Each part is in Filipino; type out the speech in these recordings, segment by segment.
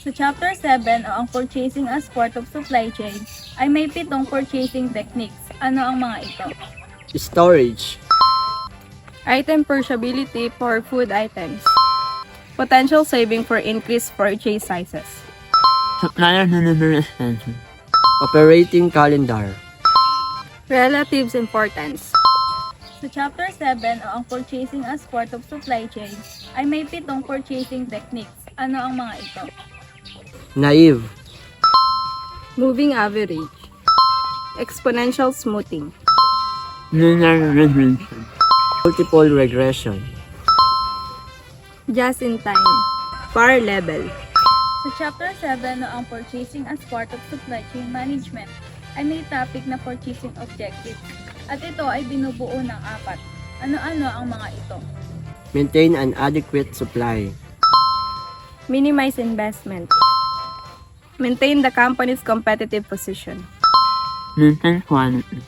Sa Chapter 7 o ang Purchasing as Part of Supply Chain ay may 7 purchasing techniques. Ano ang mga ito? Storage. Item perishability for food items. Potential saving for increased purchase sizes. Supplier delivery extension. Operating calendar. Relatives importance. Sa Chapter 7 o ang Purchasing as Part of Supply Chain ay may 7 purchasing techniques. Ano ang mga ito? Naive. Moving average. Exponential smoothing. Linear regression. Multiple regression. Just in time. Par level. Sa Chapter 7 o ang Purchasing as Part of Supply Chain Management ay may topic na Purchasing Objectives at ito ay binubuo ng 4. Ano-ano ang mga ito? Maintain an adequate supply. Minimize investment. Maintain the company's competitive position. Maintain quality.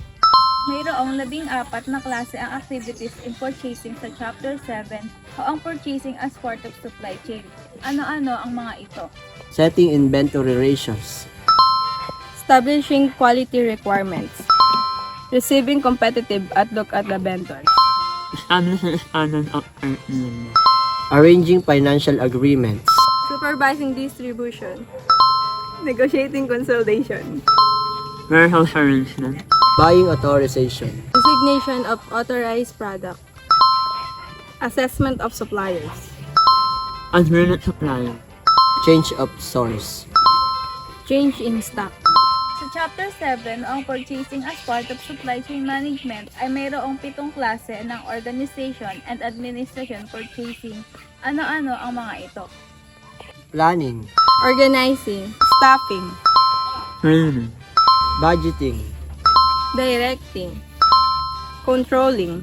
Mayroong 14 na klase ang activities in purchasing sa Chapter 7 o ang Purchasing as Part of Supply Chain. Ano-ano ang mga ito? Setting inventory ratios. Establishing quality requirements. Receiving competitive outlook at the vendors. Establishing standard of pricing. Arranging financial agreements. Supervising distribution. Negotiating consolidation. Warehouse arrangement. Buying authorization. Designation of authorized product. Assessment of suppliers. Agreement supplier. Change of source. Change in stock. Sa Chapter 7 o ang Purchasing as Part of Supply Chain Management ay mayroong 7 klase ng Organization and Administration Purchasing. Ano-ano ang mga ito? Planning. Organizing. Staffing. Training. Budgeting. Directing. Controlling.